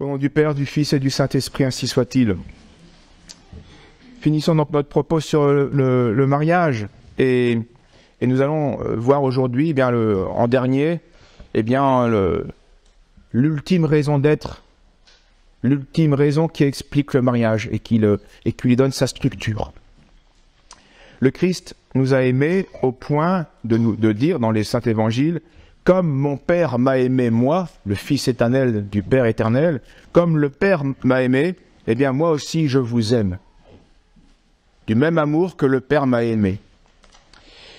Au nom du Père, du Fils et du Saint-Esprit, ainsi soit-il. Finissons donc notre propos sur le mariage et nous allons voir aujourd'hui, eh bien, en dernier, eh bien, l'ultime raison d'être, l'ultime raison qui explique le mariage et qui lui donne sa structure. Le Christ nous a aimés au point de dire dans les Saints Évangiles: comme mon Père m'a aimé moi, le Fils éternel du Père éternel, comme le Père m'a aimé, eh bien moi aussi je vous aime. Du même amour que le Père m'a aimé.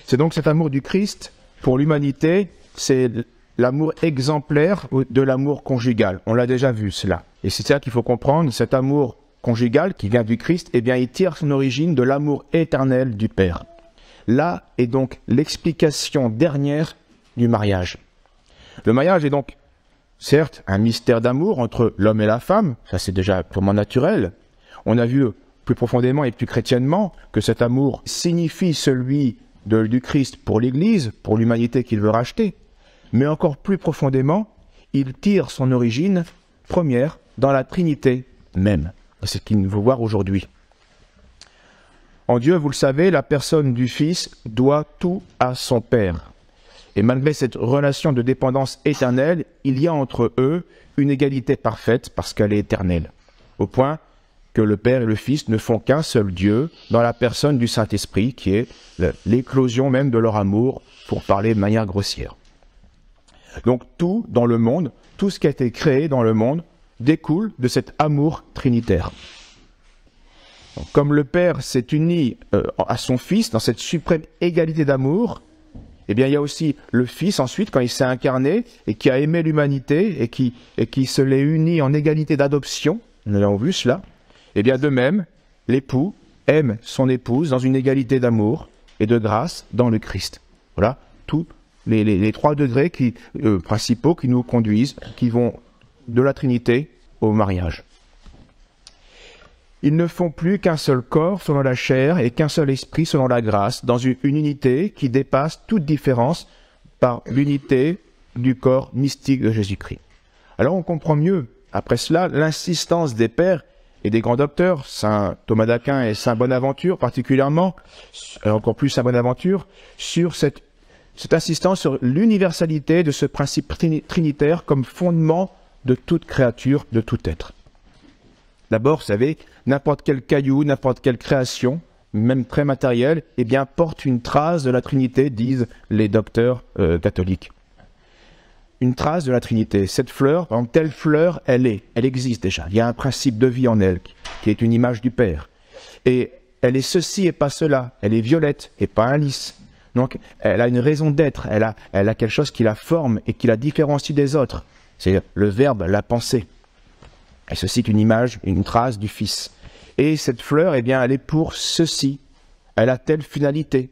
C'est donc cet amour du Christ pour l'humanité, c'est l'amour exemplaire de l'amour conjugal. On l'a déjà vu cela. Et c'est ça qu'il faut comprendre, cet amour conjugal qui vient du Christ, eh bien il tire son origine de l'amour éternel du Père. Là est donc l'explication dernière du mariage. Le mariage est donc, certes, un mystère d'amour entre l'homme et la femme, ça c'est déjà purement naturel. On a vu plus profondément et plus chrétiennement que cet amour signifie celui du Christ pour l'Église, pour l'humanité qu'il veut racheter. Mais encore plus profondément, il tire son origine première dans la Trinité même. C'est ce qu'il faut voir aujourd'hui. En Dieu, vous le savez, la personne du Fils doit tout à son Père. Et malgré cette relation de dépendance éternelle, il y a entre eux une égalité parfaite parce qu'elle est éternelle. Au point que le Père et le Fils ne font qu'un seul Dieu dans la personne du Saint-Esprit, qui est l'éclosion même de leur amour, pour parler de manière grossière. Donc tout dans le monde, tout ce qui a été créé dans le monde, découle de cet amour trinitaire. Donc, comme le Père s'est uni à son Fils dans cette suprême égalité d'amour, eh bien il y a aussi le Fils ensuite, quand il s'est incarné et qui a aimé l'humanité et qui se l'est uni en égalité d'adoption, nous avons vu cela, eh bien de même, l'époux aime son épouse dans une égalité d'amour et de grâce dans le Christ. Voilà, tous les trois degrés principaux qui nous conduisent, qui vont de la Trinité au mariage. Ils ne font plus qu'un seul corps selon la chair et qu'un seul esprit selon la grâce, dans une unité qui dépasse toute différence par l'unité du corps mystique de Jésus-Christ. Alors on comprend mieux, après cela, l'insistance des pères et des grands docteurs, Saint Thomas d'Aquin et Saint Bonaventure particulièrement, encore plus Saint Bonaventure, sur cette insistance sur l'universalité de ce principe trinitaire comme fondement de toute créature, de tout être. D'abord, vous savez, n'importe quel caillou, n'importe quelle création, même très matérielle, eh bien, porte une trace de la Trinité, disent les docteurs catholiques. Une trace de la Trinité. Cette fleur, par exemple, telle fleur, elle existe déjà. Il y a un principe de vie en elle, qui est une image du Père. Et elle est ceci et pas cela. Elle est violette et pas un lys. Donc, elle a une raison d'être. Elle a quelque chose qui la forme et qui la différencie des autres. C'est le verbe, la pensée. Et ceci est une image, une trace du Fils. Et cette fleur, eh bien, elle est pour ceci. Elle a telle finalité.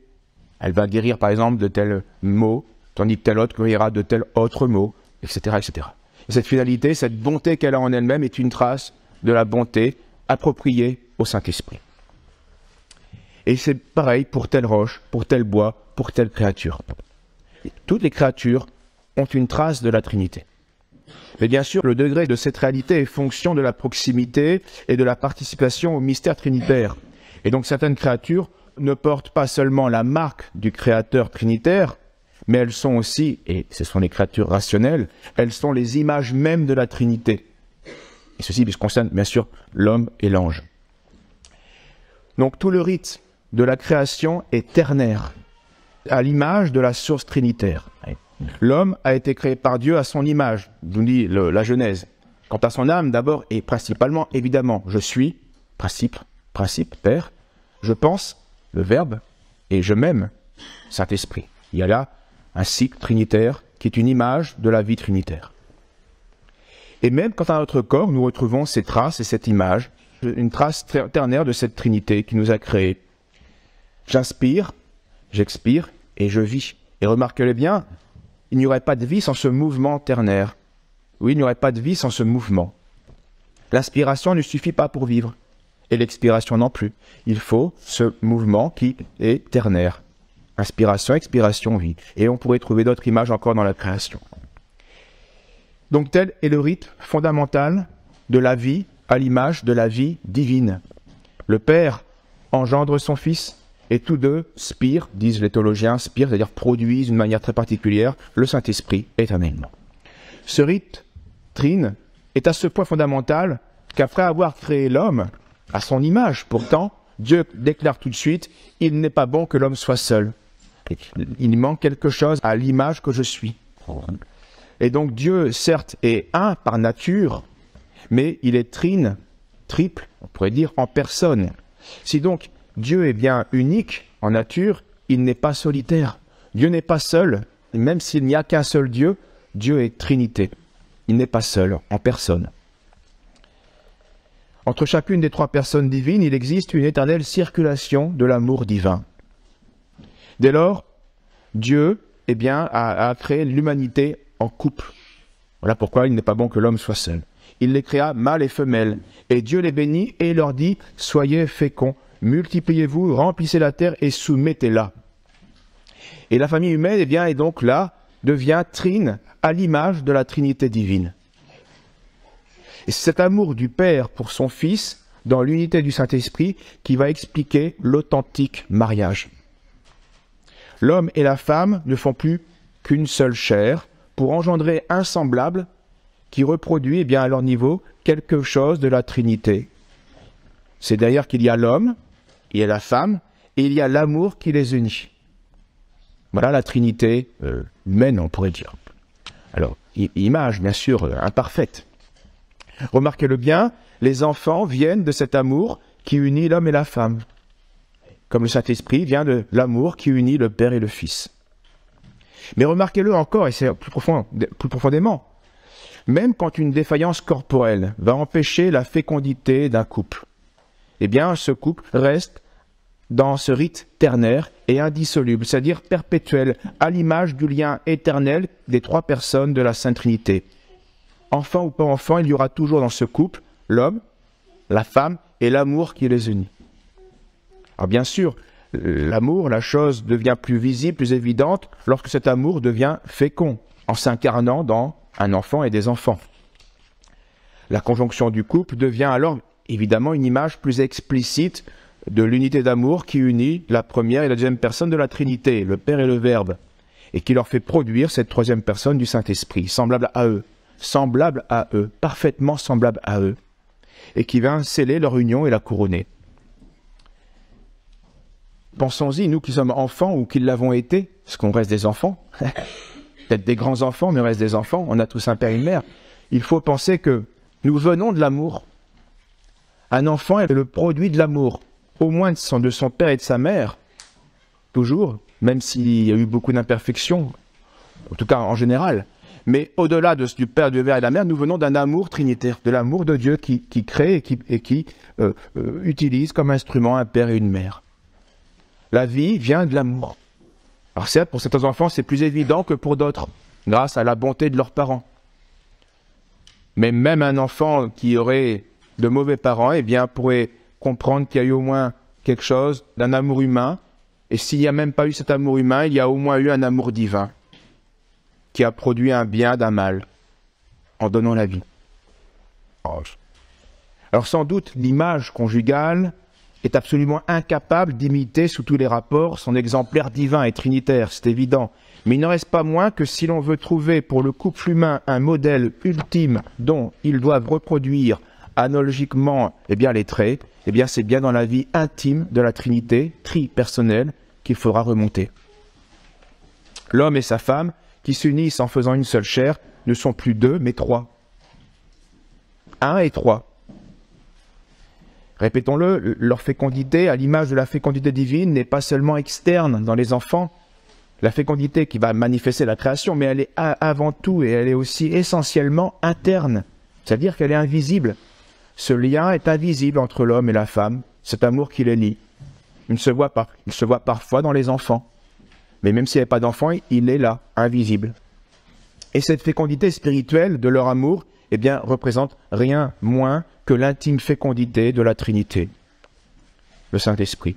Elle va guérir, par exemple, de tel mot, tandis que tel autre guérira de tel autre mot, etc., etc. Et cette finalité, cette bonté qu'elle a en elle-même est une trace de la bonté appropriée au Saint-Esprit. Et c'est pareil pour telle roche, pour tel bois, pour telle créature. Toutes les créatures ont une trace de la Trinité. Mais bien sûr, le degré de cette réalité est fonction de la proximité et de la participation au mystère trinitaire. Et donc certaines créatures ne portent pas seulement la marque du Créateur trinitaire, mais elles sont aussi, et ce sont les créatures rationnelles, elles sont les images mêmes de la Trinité. Et ceci concerne bien sûr l'homme et l'ange. Donc tout le rite de la création est ternaire, à l'image de la source trinitaire. L'homme a été créé par Dieu à son image, nous dit la Genèse. Quant à son âme, d'abord et principalement, évidemment, je suis, principe, Père, je pense, le Verbe, et je m'aime, Saint-Esprit. Il y a là un cycle trinitaire qui est une image de la vie trinitaire. Et même quant à notre corps, nous retrouvons ces traces et cette image, une trace ternaire de cette Trinité qui nous a créés. J'inspire, j'expire et je vis. Et remarquez-le bien, il n'y aurait pas de vie sans ce mouvement ternaire. Oui, il n'y aurait pas de vie sans ce mouvement. L'inspiration ne suffit pas pour vivre, et l'expiration non plus. Il faut ce mouvement qui est ternaire. Inspiration, expiration, vie. Et on pourrait trouver d'autres images encore dans la création. Donc tel est le rite fondamental de la vie à l'image de la vie divine. Le Père engendre son Fils, et tous deux spirent, disent les théologiens, spirent, c'est-à-dire produisent d'une manière très particulière le Saint-Esprit éternellement. Ce rite trine est à ce point fondamental qu'après avoir créé l'homme à son image, pourtant, Dieu déclare tout de suite « Il n'est pas bon que l'homme soit seul. Il manque quelque chose à l'image que je suis. » Et donc Dieu, certes, est un par nature, mais il est trine, triple, on pourrait dire, en personne. Si donc Dieu est bien unique en nature, il n'est pas solitaire. Dieu n'est pas seul, même s'il n'y a qu'un seul Dieu, Dieu est Trinité. Il n'est pas seul, en personne. Entre chacune des trois personnes divines, il existe une éternelle circulation de l'amour divin. Dès lors, Dieu a créé l'humanité en couple. Voilà pourquoi il n'est pas bon que l'homme soit seul. Il les créa mâles et femelles, et Dieu les bénit et leur dit « Soyez féconds, multipliez-vous, remplissez la terre et soumettez-la. » Et la famille humaine est donc là, devient trine à l'image de la Trinité divine. Et c'est cet amour du Père pour son Fils, dans l'unité du Saint-Esprit, qui va expliquer l'authentique mariage. L'homme et la femme ne font plus qu'une seule chair pour engendrer un semblable qui reproduit à leur niveau quelque chose de la Trinité. C'est d'ailleurs qu'il y a l'homme, il y a la femme, et il y a l'amour qui les unit. Voilà la Trinité humaine, on pourrait dire. Alors, image, bien sûr, imparfaite. Remarquez-le bien, les enfants viennent de cet amour qui unit l'homme et la femme. Comme le Saint-Esprit vient de l'amour qui unit le Père et le Fils. Mais remarquez-le encore, et c'est plus profondément, même quand une défaillance corporelle va empêcher la fécondité d'un couple, ce couple reste dans ce rite ternaire et indissoluble, c'est-à-dire perpétuel, à l'image du lien éternel des trois personnes de la Sainte Trinité. Enfant ou pas enfant, il y aura toujours dans ce couple l'homme, la femme et l'amour qui les unit. Alors bien sûr, l'amour, la chose devient plus visible, plus évidente, lorsque cet amour devient fécond, en s'incarnant dans un enfant et des enfants. La conjonction du couple devient alors évidemment une image plus explicite de l'unité d'amour qui unit la première et la deuxième personne de la Trinité, le Père et le Verbe, et qui leur fait produire cette troisième personne du Saint-Esprit, semblable à eux, parfaitement semblable à eux, et qui vient sceller leur union et la couronner. Pensons-y, nous qui sommes enfants ou qui l'avons été, parce qu'on reste des enfants, peut-être des grands enfants, mais on reste des enfants, on a tous un père et une mère, il faut penser que nous venons de l'amour. Un enfant est le produit de l'amour, au moins de son père et de sa mère, toujours, même s'il y a eu beaucoup d'imperfections, en tout cas en général. Mais au-delà du père, du père et de la mère, nous venons d'un amour trinitaire, de l'amour de Dieu qui crée et qui utilise comme instrument un père et une mère. La vie vient de l'amour. Alors certes, pour certains enfants, c'est plus évident que pour d'autres, grâce à la bonté de leurs parents. Mais même un enfant qui aurait de mauvais parents, pourrait comprendre qu'il y a eu au moins quelque chose d'un amour humain. Et s'il n'y a même pas eu cet amour humain, il y a au moins eu un amour divin qui a produit un bien d'un mal en donnant la vie. Alors sans doute, l'image conjugale est absolument incapable d'imiter sous tous les rapports son exemplaire divin et trinitaire, c'est évident. Mais il n'en reste pas moins que si l'on veut trouver pour le couple humain un modèle ultime dont ils doivent reproduire analogiquement les traits, c'est bien dans la vie intime de la Trinité, tripersonnelle, qu'il faudra remonter. L'homme et sa femme, qui s'unissent en faisant une seule chair, ne sont plus deux, mais trois. Un et trois. Répétons-le, leur fécondité, à l'image de la fécondité divine, n'est pas seulement externe dans les enfants. La fécondité qui va manifester la création, mais elle est avant tout et elle est aussi essentiellement interne, c'est-à-dire qu'elle est invisible. Ce lien est invisible entre l'homme et la femme, cet amour qui les lie. Il se voit pas. Il se voit parfois dans les enfants. Mais même s'il n'y a pas d'enfant, il est là, invisible. Et cette fécondité spirituelle de leur amour, représente rien moins que l'intime fécondité de la Trinité, le Saint-Esprit.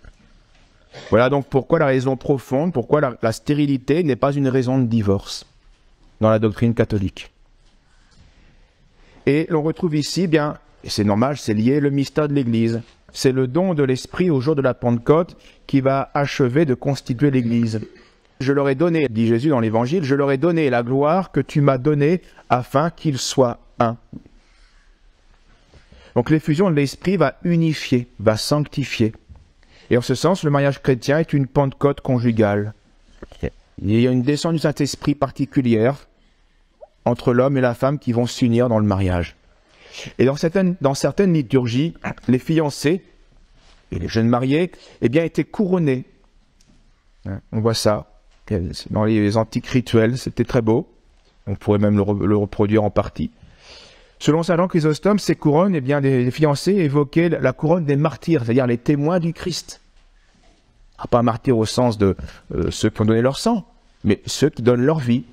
Voilà donc pourquoi la raison profonde, pourquoi la stérilité n'est pas une raison de divorce dans la doctrine catholique. Et l'on retrouve ici et c'est normal, c'est lié le mystère de l'Église. C'est le don de l'Esprit au jour de la Pentecôte qui va achever de constituer l'Église. Je leur ai donné, dit Jésus dans l'Évangile, je leur ai donné la gloire que tu m'as donnée afin qu'ils soient un. Donc l'effusion de l'Esprit va unifier, va sanctifier. Et en ce sens, le mariage chrétien est une Pentecôte conjugale. Il y a une descente du Saint-Esprit particulière entre l'homme et la femme qui vont s'unir dans le mariage. Et dans certaines liturgies, les fiancés et les jeunes mariés, eh bien, étaient couronnés. On voit ça dans les antiques rituels, c'était très beau. On pourrait même le reproduire en partie. Selon saint Jean Chrysostome, ces couronnes, eh bien, les fiancés évoquaient la couronne des martyrs, c'est-à-dire les témoins du Christ. Pas martyrs au sens de ceux qui ont donné leur sang, mais ceux qui donnent leur vie.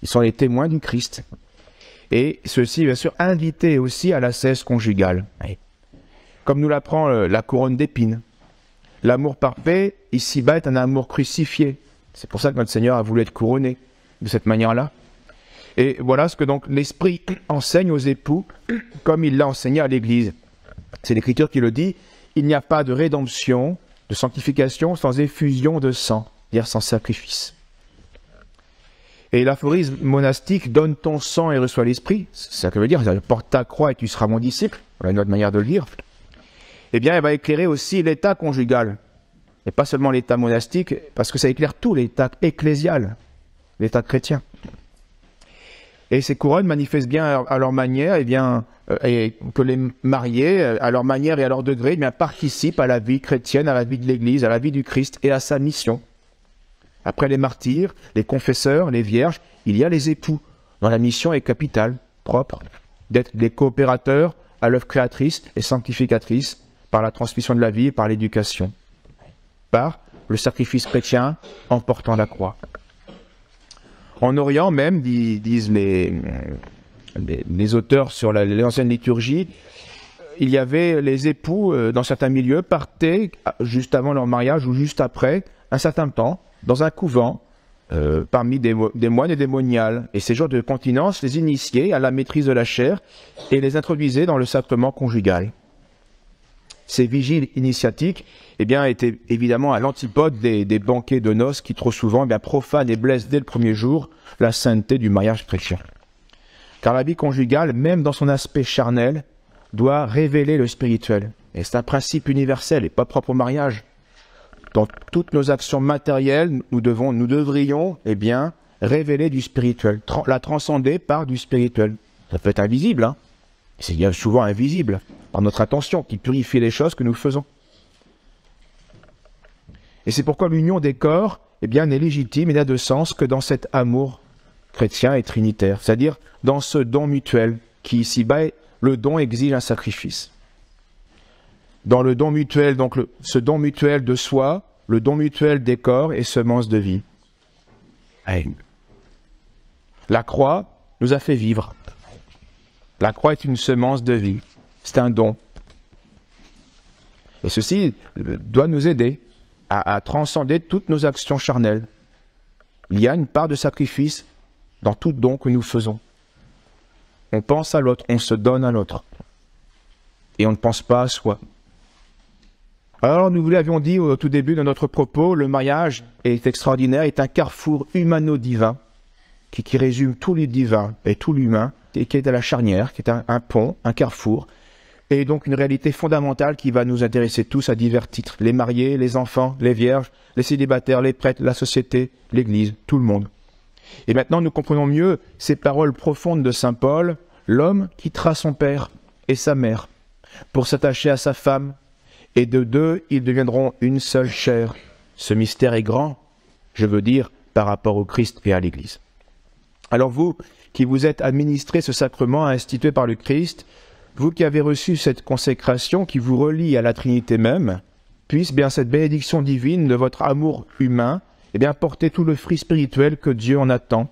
Ils sont les témoins du Christ. Et ceux-ci, bien sûr, invités aussi à l'ascèse conjugale. Comme nous l'apprend la couronne d'épines. L'amour parfait, ici-bas, est un amour crucifié. C'est pour ça que notre Seigneur a voulu être couronné de cette manière-là. Et voilà ce que donc l'Esprit enseigne aux époux, comme il l'a enseigné à l'Église. C'est l'Écriture qui le dit, il n'y a pas de rédemption, de sanctification sans effusion de sang, c'est-à-dire sans sacrifice. Et l'aphorisme monastique « donne ton sang et reçois l'Esprit », c'est ça que veut dire, porte ta croix et tu seras mon disciple, voilà une autre manière de le dire. Eh bien, elle va éclairer aussi l'état conjugal, et pas seulement l'état monastique, parce que ça éclaire tout l'état ecclésial, l'état chrétien. Et ces couronnes manifestent bien à leur manière, eh bien, et que les mariés, à leur manière et à leur degré, eh bien, participent à la vie chrétienne, à la vie de l'Église, à la vie du Christ et à sa mission. Après les martyrs, les confesseurs, les vierges, il y a les époux, dont la mission est capitale, propre, d'être des coopérateurs à l'œuvre créatrice et sanctificatrice par la transmission de la vie et par l'éducation, par le sacrifice chrétien en portant la croix. En Orient même, disent les auteurs sur les anciennes liturgies, il y avait les époux, dans certains milieux, partaient juste avant leur mariage ou juste après, un certain temps, dans un couvent, parmi des moines et des moniales. Et ces jours de continence les initiaient à la maîtrise de la chair et les introduisaient dans le sacrement conjugal. Ces vigiles initiatiques eh bien, étaient évidemment à l'antipode des banquets de noces qui trop souvent eh bien, profanent et blessent dès le premier jour la sainteté du mariage chrétien. Car la vie conjugale, même dans son aspect charnel, doit révéler le spirituel. Et c'est un principe universel et pas propre au mariage. Dans toutes nos actions matérielles, nous devrions eh bien, révéler du spirituel, la transcender par du spirituel. Ça peut être invisible, hein. C'est souvent invisible, par notre attention, qui purifie les choses que nous faisons. Et c'est pourquoi l'union des corps eh bien, n'est légitime et n'a de sens que dans cet amour chrétien et trinitaire, c'est-à-dire dans ce don mutuel, qui ici-bas, le don exige un sacrifice. Dans le don mutuel, donc ce don mutuel de soi, le don mutuel des corps et semence de vie. La croix nous a fait vivre. La croix est une semence de vie. C'est un don. Et ceci doit nous aider à transcender toutes nos actions charnelles. Il y a une part de sacrifice dans tout don que nous faisons. On pense à l'autre, on se donne à l'autre. Et on ne pense pas à soi. Alors, nous vous l'avions dit au tout début de notre propos, le mariage est extraordinaire, est un carrefour humano-divin qui résume tout le divin et tout l'humain, et qui est à la charnière, qui est un pont, un carrefour, et donc une réalité fondamentale qui va nous intéresser tous à divers titres. Les mariés, les enfants, les vierges, les célibataires, les prêtres, la société, l'Église, tout le monde. Et maintenant, nous comprenons mieux ces paroles profondes de saint Paul, l'homme quittera son père et sa mère pour s'attacher à sa femme, et de deux, ils deviendront une seule chair. Ce mystère est grand, je veux dire, par rapport au Christ et à l'Église. Alors vous, qui vous êtes administré ce sacrement institué par le Christ, vous qui avez reçu cette consécration qui vous relie à la Trinité même, puisse bien cette bénédiction divine de votre amour humain, eh bien porter tout le fruit spirituel que Dieu en attend.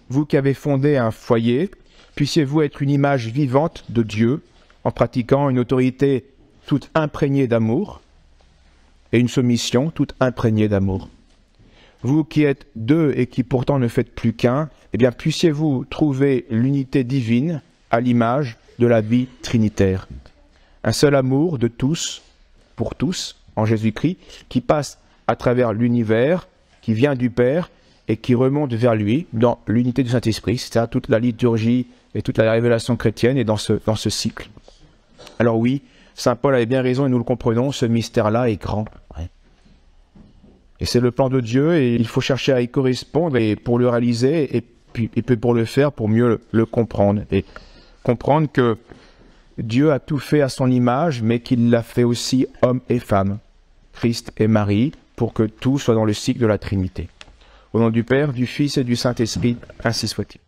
Vous qui avez fondé un foyer, puissiez-vous être une image vivante de Dieu, en pratiquant une autorité toute imprégnée d'amour, et une soumission toute imprégnée d'amour. Vous qui êtes deux et qui pourtant ne faites plus qu'un, eh bien puissiez-vous trouver l'unité divine à l'image de la vie trinitaire. Un seul amour de tous, pour tous, en Jésus-Christ, qui passe à travers l'univers, qui vient du Père et qui remonte vers lui dans l'unité du Saint-Esprit. C'est-à-dire toute la liturgie et toute la révélation chrétienne est dans ce cycle. Alors oui, Saint Paul avait bien raison et nous le comprenons, ce mystère-là est grand. Ouais. Et c'est le plan de Dieu et il faut chercher à y correspondre et pour le réaliser et puis pour le faire, pour mieux le comprendre. Et comprendre que Dieu a tout fait à son image, mais qu'il l'a fait aussi homme et femme, Christ et Marie, pour que tout soit dans le cycle de la Trinité. Au nom du Père, du Fils et du Saint-Esprit, ainsi soit-il.